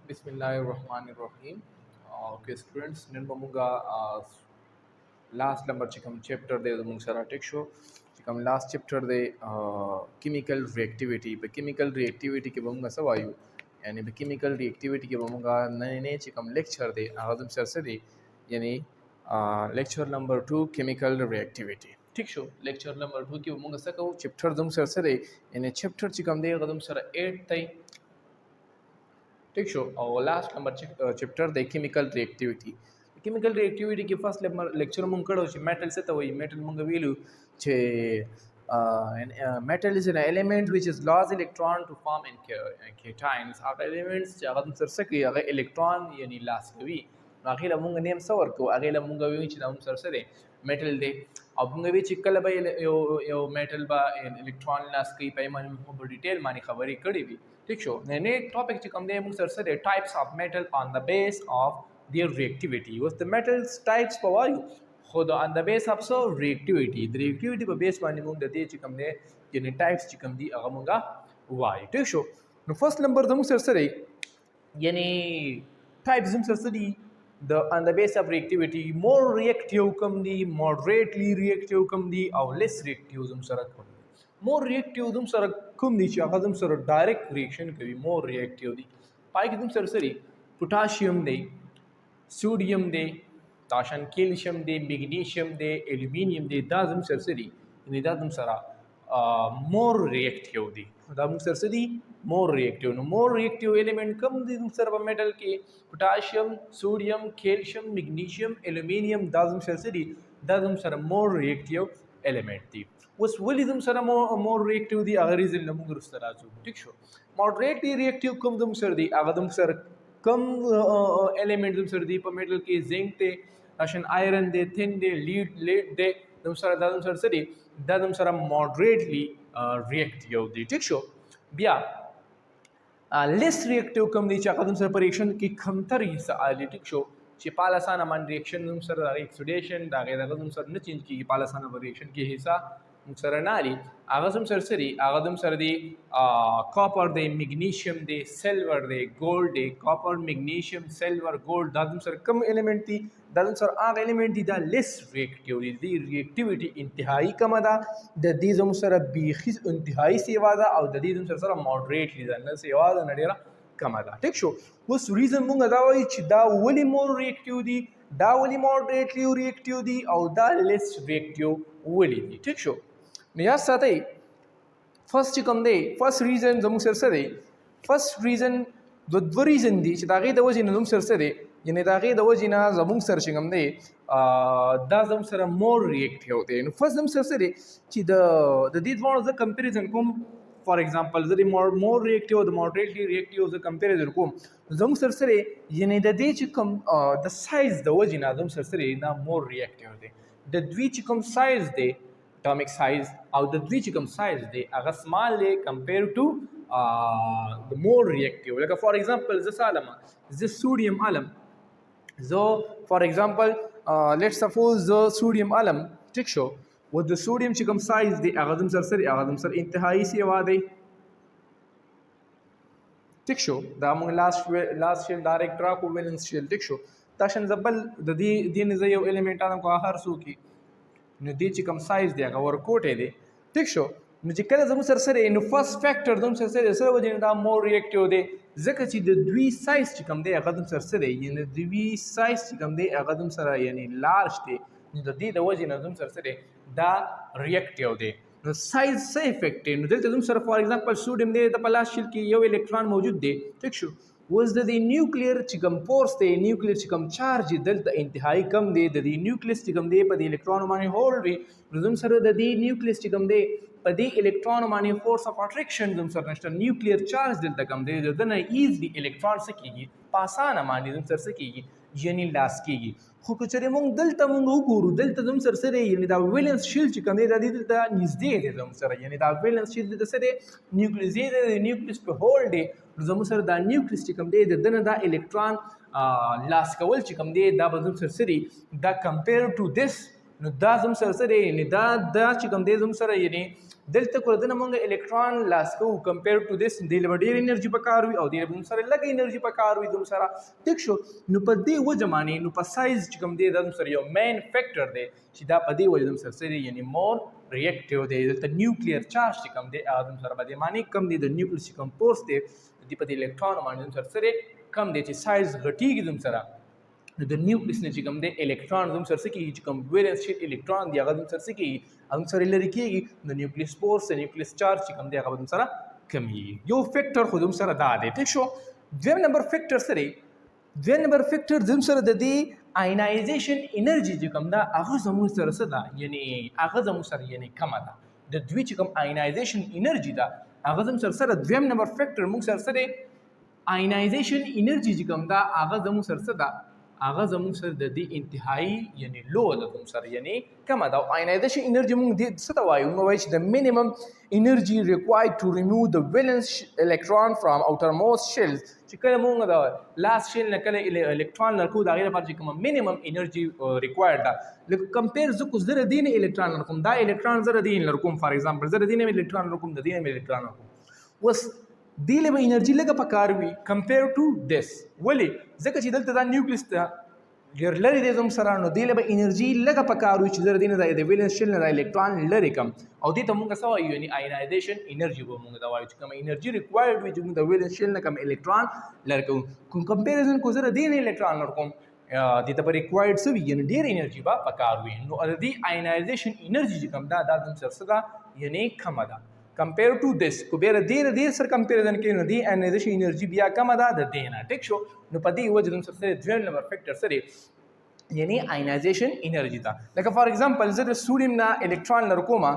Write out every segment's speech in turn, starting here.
Bismillahirrahmanirrahim. Okay, students, nền bông ga last number chikam chapter de mung sara tek show chikam last chapter de chemical reactivity. Be chemical reactivity ke bông ga sawayu. Yani be chemical reactivity ke bông ga nane chikam lecture de agam sar se de yani lecture number 2 chemical reactivity. ठीक show lecture number 2 की बông ga sakau chapter dum sar se de yani chapter chikam de agam sara 8 tai ठीक शो और last number chapter the chemical reactivity chemical reactivity के first lecture में कड़ो मेटल से तो वही मेटल मंग वीलू छे metal is an element which is lost electron to form in cations after elements जगह सर सके अगर electron यानी last कभी आखिर मंग नेम सवर को आगे मंग वी चिना सर सरे metal दे अब मंग वी चिकल बा यो metal बा electron last कई पे मन बहुत डिटेल मानी खबरी कड़ी भी ठीक शो ने टॉपिक चिकम दे मंग सर सरे types of metal on the base of their reactivity was the metals types for you खुद on the base of so reactivity the reactivity पर base मानी मुंग दे चिकम दे यानी types चिकम दी अगर मुंगा वाई ठीक शो नो फर्स्ट नंबर दम सर सरे यानी types दम सर सरी the on the base of reactivity more reactive come the moderately reactive come the or less reactive दम सर come more reactive दम सर come दी चाह दम सर direct reaction कभी more reactive दी पाई कि दम सर सरी potassium दे sodium दे ताशन कैल्शियम दे मैग्नीशियम दे एल्यूमिनियम दे दाजम सरसरी यानी दाजम सरा मोर रिएक्टिव दी दाजम सरसरी मोर रिएक्टिव नो मोर रिएक्टिव एलिमेंट कम दी सर मेटल के potassium sodium calcium magnesium aluminium दाजम सरसरी दाजम सर मोर रिएक्टिव एलिमेंट दी उस वलीदम सर मोर रिएक्टिव दी अगर रीजन लमुगर सराजू ठीक शो मॉडरेटली रिएक्टिव कम दम सर दी अगदम सर कम एलिमेंट दम सर दी पर मेटल के जिंक ते अशन आयरन दे थिन दे लीड दे दम सर दादम सर सरी दादम सर मॉडरेटली रिएक्टिव दी ठीक शो बिया लेस रिएक्टिव कम दी चाकदम सर परीक्षण की खमतर हिस्सा आली ठीक शो ची पालासाना मान रिएक्शन दम सर एक्सुडेशन दागे दागदम सर न चेंज की पालासाना रिएक्शन की हिस्सा सर नाली आगदम सर सरी आगदम सर दी कॉपर दे मैग्नीशियम दे सिल्वर दे गोल्ड दे कॉपर मैग्नीशियम सिल्वर गोल्ड दादम सर कम एलिमेंट दी दादम सर आग एलिमेंट दी दा लेस रिएक्टिव दी रिएक्टिविटी इंतहाई कम दा द दी जम सर बीखिस इंतहाई सेवा दा और द दी जम सर मॉडरेटली दा न सेवा दा नडेरा कम दा ठीक शो उस रीजन मुंगा दा वही छि दा वली मोर रिएक्टिव दी दा वली मॉडरेटली रिएक्टिव दी और दा लेस रिएक्टिव वली दी ठीक शो या साथ ही फर्स्ट कम दे फर्स्ट रीजन जम सर सरे फर्स्ट रीजन दो रीजन दी दागे दो जिन जम सर सरे यानी दागे दो जिना जमुंग सर चिंगम दे दा जम सर मोर रिएक्टिव होते हैं फर्स्ट जम सर सरे ची द दीज वन ऑफ द कंपैरिजन कुम फॉर एग्जांपल द मोर रिएक्टिव द मॉडरेटली रिएक्टिव द कंपैरिजन कुम जम सर सरे यानी द दे चिकम द साइज द वजिना जम सर सरे ना मोर रिएक्टिव होते द द्वी चिकम साइज दे atomic size or the Dvichikam size they are small compared to the more reactive like for example this atom this sodium atom so for example let's suppose the sodium atom take show with the sodium chikam size they agadam sar intihai se wade take show the among last shell direct track valence shell take show tashan zabal the din zayo element atom ko ahar su ki نو دې چې کوم سایز دی هغه ورکوټی دی ټیک شو نو چې کله زموږ سره سره نو فرست فیکټر زموږ سره سره سره وجې دا مور ریاکټیو دی ځکه چې د دوی سایز چې کوم دی هغه زموږ سره سره یعنی د دوی سایز چې کوم دی هغه زموږ سره یعنی لارج دی نو د دې د وجې نه زموږ سره سره دا ریاکټیو دی نو سایز څه افیکټ دی نو دلته زموږ سره فار ایگزامپل سوډیم دی د په لاس شیل کې یو الکترون موجود دی ټیک شو was the nuclear چې کوم فورس دی نیوکلیر چې کوم چارج دلته انتهایی کم دی د دې نیوکلیس چې کوم دی په دې الکترون باندې هولډ وي نو زم سره د دې نیوکلیس چې کوم دی په دې الکترون باندې فورس اف اټریکشن زم سره نشته نیوکلیر چارج دلته کم دی د نه ایزلی الکترون څه کیږي په اسانه باندې زم سره څه کیږي یعنی لاس کیږي خو که چېرې موږ دلته موږ وګورو دلته زم سره سره یعنی دا ویلنس شیل چې کوم دی دا دلته نږدې دی زم سره یعنی دا ویلنس شیل دلته څه دی نیوکلیس دی د نیوکلیس په هولډ دی زموږ سره دا نیوکلیس چې کوم دی د دنه دا الکترون لاس کول چې کوم دی دا به زموږ سره سری دا کمپیر ټو دیس نو دا زم سره سره یعنی دا چې کوم دی زم سره یعنی دلته کو دنه مونږ الکترون لاس کو کمپیر ټو دیس دی ډیر انرژي پکار وي او دی زم سره لږ انرژي پکار وي زم سره ټیک شو نو په دې وجه باندې نو په سایز چې کوم دی زم سره یو مین فیکٹر دی چې دا په دې وجه زم سره یعنی مور ریاکټیو دی دلته نیوکلیر چارج چې کوم دی زم سره باندې معنی کم دی د نیوکلیس چې کوم فورس دی دی په دې الکترون باندې زم سره کم دی چې سایز غټیږي زم سره نو د نیوکلیس نه چې کوم دی الکترون زم سره کېږي چې کوم ویلنس شیټ الکترون دی هغه زم سره کېږي هغه سره لري کېږي د نیوکلیس فورس نیوکلیس چارج چې کوم دی هغه زم سره کمیږي یو فیکٹر خو زم سره دا دی ټیک شو دویم نمبر فیکٹر زم سره د دې آینایزیشن انرژي چې کوم دا هغه زموږ سره څه ده یعنی هغه زموږ سره یعنی کمه ده د دوی چې کوم آینایزیشن انرژي ده هغه زم سره دویم نمبر فیکٹر موږ سره آینایزیشن انرژي چې کوم دا هغه زموږ سره څه ده هغه زموږ سره د دې انتهایی یعنی لو ده زموږ سره یعنی کمه ده او آینایزیشن انرژي موږ دې څه ته وایو موږ وایو چې د مینیمم انرژي ریکوایرډ ټو ریموو د ویلنس الکترون فرام اوټرموست شیل چې کله موږ د لاس شیل نه کله الکترون لرکو د هغې لپاره چې کومه مینیمم انرژي ریکوایرډ ده لکه کمپیر زه کو زره دې نه الکترون لرکوم دا الکترون زره دې لرکوم فار ایگزامپل زره دې نه الکترون لرکوم د دې نه الکترون لرکوم اوس دی له انرژي لږه پکار وي کمپیر ټو دیس ولې ځکه چې دلته دا نیوکلیس ته ډېر لرې دی زموږ سره نو دی له انرژي لږه پکار وي چې زه د دې نه د ویلنس شیل نه د الکترون لرې کړم او دې ته موږ څه وایو یعنی آینایزیشن انرژي به موږ دا وایو چې کومه انرژي ریکوایرډ وي چې موږ د ویلنس شیل نه کوم الکترون لرې کوو کوم کمپیریزن کو زه د دې نه الکترون لرې کوم دې ته به ریکوایرډ څه وي یعنی ډېر انرژي به پکار وي نو د دې آینایزیشن انرژي چې کوم دا زموږ سره څه ده یعنی کمه ده کمپیر ټو دیس کو بیا دې سره کمپیریزن کوي نو دې آینایزیشن انرژي بیا کمه ده د دې نه ټیک شو نو په دې وجه زموږ سره دویم نمبر فیکټر سره یعنی آینایزیشن انرژي ده لکه فار ایگزامپل زه د سوډیم نه الکترون لرکوم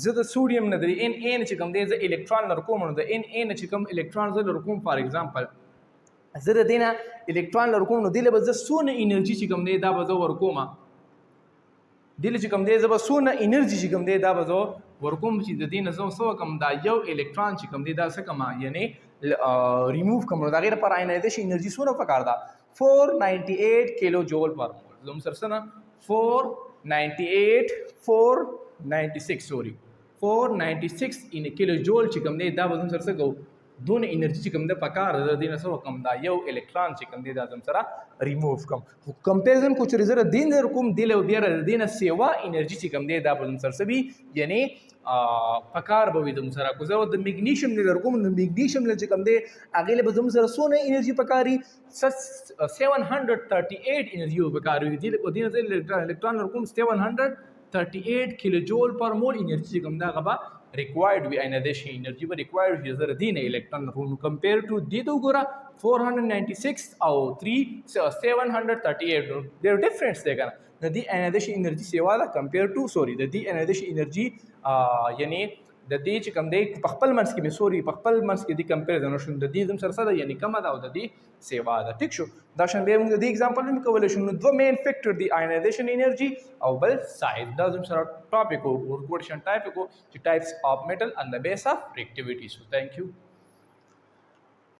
زه د سوډیم نه د ان اے چې کوم دی زه الکترون لرکوم نو د ان اے نه چې کوم الکترون زه لرکوم فار ایگزامپل زه د دې نه الکترون لرکوم نو دې له به زه څونه انرژي چې کوم دی دا به زه ورکوم دې چې کوم دی زه به څونه انرژي چې کوم دی دا به زه ورکوم چې د دې نه زه څه وکړم دا یو الکترون چې کوم دی دا څه کومه یعنی ریموو کوم نو د هغې لپاره آینایزیشن انرژي څونه پکار ده 498 کیلو جول پر مول زموږ سره څه نه 496 سوري 496 کیلو جول چې کوم دی دا به زموږ سره څه کوو دونه انرژي چې کوم ده پکار ده د دې نه څه وکړم دا یو الکترون چې کوم دی دا زم سره ریموو کړم خو کمپیریزن کو چې زه د دې نه کوم دې له بیا د دې نه سیوا انرژي چې کوم دی دا به زم سره څه وي یعنی پکار به وي زم سره کو زه د میګنیشیم نه لرکوم نو میګنیشیم نه چې کوم دی هغې له به زم سره څونه انرژي پکاري 738 انرژي به پکار وي دې نه الکترون لرکوم 738 کیلو جول پر مول انرژي چې کوم دا هغه به required وي آینایزیشن انرژي به required وي زه د دې نه الکترون لرکوم کمپیر ټو دې ته وګوره 496 او 738 ډېر ډفرنس دی که نه د دې آینایزیشن انرژي سیوا ده کمپیر ټو سوري د دې آینایزیشن انرژي یعنی د دې چې کوم دی په خپل منځ کې مې سوري په خپل منځ کې د کمپیریزن وشو د دې زم سره څه ده یعنی کمه ده او د دې سیوا ده ټیک شو دا شان بیا موږ د دې اگزامپل هم کولی شو نو دوه مین فیکټر دی آینایزیشن انرژي او بل سایز دا زم سره ټاپک او کوډیشن ټایپ کو چې ټایپس اف میټل ان د بیس اف ریاکټیویټي سو ثانک یو